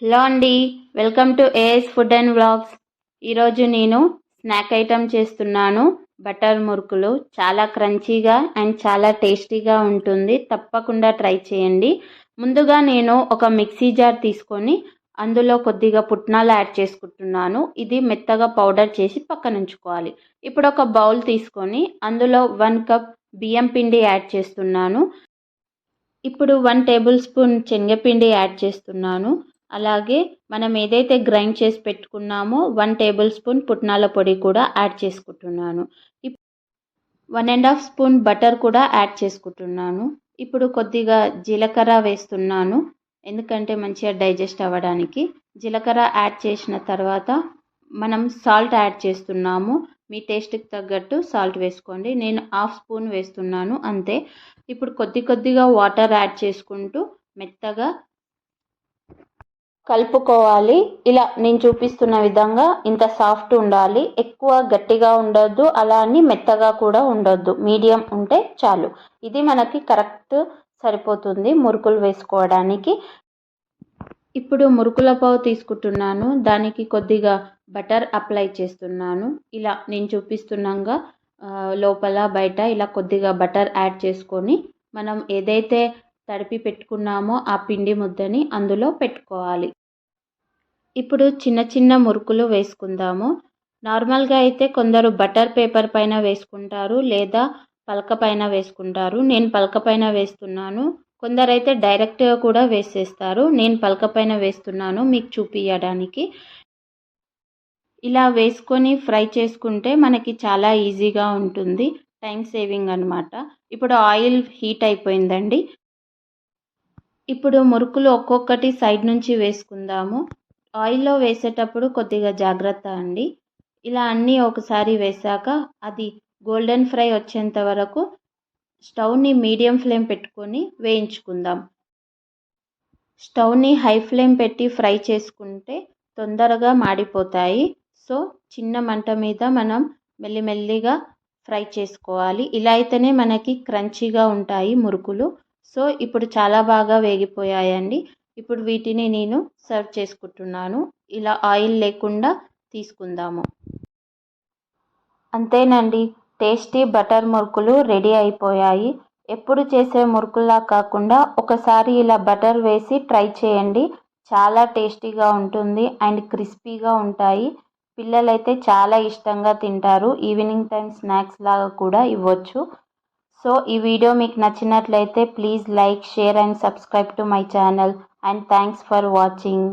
Hello అండి, welcome to AS food and vlogs. ఈరోజు నేను స్నాక్ ఐటమ్ చేస్తున్నాను. బటర్ మురుకులు చాలా క్రంచీగా అండ్ చాలా టేస్టీగా ఉంటుంది. తప్పకుండా ట్రై చేయండి. ముందుగా నేను ఒక మిక్సీ జార్ తీసుకొని అందులో కొద్దిగా పుట్నాలు యాడ్ చేసుకుంటున్నాను. ఇది మెత్తగా పౌడర్ చేసి పక్కన ఉంచుకోవాలి. ఇప్పుడు ఒక బౌల్ తీసుకొని అందులో 1 కప్ బియ్యం పిండి యాడ్ చేస్తున్నాను. ఇప్పుడు 1 టేబుల్ స్పూన్ శనగపిండి యాడ్ చేస్తున్నాను. అలాగే మనం ఏదైతే గ్రైండ్ చేసి పెట్టుకున్నామో 1 టేబుల్ స్పూన్ పుట్నాల పొడి కూడా యాడ్ చేసుకుంటున్నాను. 1.5 స్పూన్ బటర్ కూడా యాడ్ చేసుకుంటున్నాను. ఇప్పుడు కొద్దిగా జీలకర్ర వేస్తున్నాను, ఎందుకంటే మంచిగా డైజెస్ట్ అవ్వడానికి. జీలకర్ర యాడ్ చేసిన తర్వాత మనం సాల్ట్ యాడ్ చేస్తున్నాము. మీ టేస్ట్కి తగ్గట్టు సాల్ట్ వేసుకోండి. నేను 1/2 స్పూన్ వేస్తున్నాను అంతే. ఇప్పుడు కొద్దిగా వాటర్ యాడ్ చేసుకుంటూ మెత్తగా కలుపుకోవాలి. ఇలా నేను చూపిస్తున్న విధంగా ఇంత సాఫ్ట్ ఉండాలి. ఎక్కువ గట్టిగా ఉండొద్దు, అలా అని మెత్తగా కూడా ఉండొద్దు. మీడియం ఉంటే చాలు. ఇది మనకి కరెక్ట్ సరిపోతుంది మురుకులు వేసుకోవడానికి. ఇప్పుడు మురుకుల పావు తీసుకుంటున్నాను. దానికి కొద్దిగా బటర్ అప్లై చేస్తున్నాను. ఇలా నేను చూపిస్తున్నాగా లోపల బయట ఇలా కొద్దిగా బటర్ యాడ్ చేసుకొని మనం ఏదైతే తడిపి పెట్టుకున్నామో ఆ పిండి ముద్దని అందులో పెట్టుకోవాలి. ఇప్పుడు చిన్న చిన్న మురుకులు వేసుకుందాము. నార్మల్గా అయితే కొందరు బటర్ పేపర్ పైన వేసుకుంటారు, లేదా పలక పైన వేసుకుంటారు. నేను పలక పైన వేస్తున్నాను. కొందరైతే డైరెక్ట్గా కూడా వేసేస్తారు. నేను పలక పైన వేస్తున్నాను మీకు చూపించడానికి. ఇలా వేసుకొని ఫ్రై చేసుకుంటే మనకి చాలా ఈజీగా ఉంటుంది, టైం సేవింగ్ అనమాట. ఇప్పుడు ఆయిల్ హీట్ అయిపోయిందండి. ఇప్పుడు మురుకులు ఒక్కొక్కటి సైడ్ నుంచి వేసుకుందాము. ఆయిల్లో వేసేటప్పుడు కొద్దిగా జాగ్రత్త అండి. ఇలా అన్నీ ఒకసారి వేసాక అది గోల్డెన్ ఫ్రై వచ్చేంత వరకు స్టవ్ని మీడియం ఫ్లేమ్ పెట్టుకొని వేయించుకుందాం. స్టవ్ని హై ఫ్లేమ్ పెట్టి ఫ్రై చేసుకుంటే తొందరగా మాడిపోతాయి. సో చిన్న మంట మీద మనం మెల్లిమెల్లిగా ఫ్రై చేసుకోవాలి. ఇలా అయితేనే మనకి క్రంచీగా ఉంటాయి మురుకులు. సో ఇప్పుడు చాలా బాగా వేగిపోయాయండి. ఇప్పుడు వీటిని నేను సర్వ్ చేసుకుంటున్నాను. ఇలా ఆయిల్ లేకుండా తీసుకుందాము. అంతేనండి, టేస్టీ బటర్ మురుకులు రెడీ అయిపోయాయి. ఎప్పుడు చేసే మురుకుల్లా కాకుండా ఒకసారి ఇలా బటర్ వేసి ట్రై చేయండి. చాలా టేస్టీగా ఉంటుంది అండ్ క్రిస్పీగా ఉంటాయి. పిల్లలైతే చాలా ఇష్టంగా తింటారు. ఈవినింగ్ టైం స్నాక్స్ లాగా కూడా ఇవ్వచ్చు. సో ఈ వీడియో మీకు నచ్చినట్లయితే please like, share and subscribe to my channel. And thanks for watching.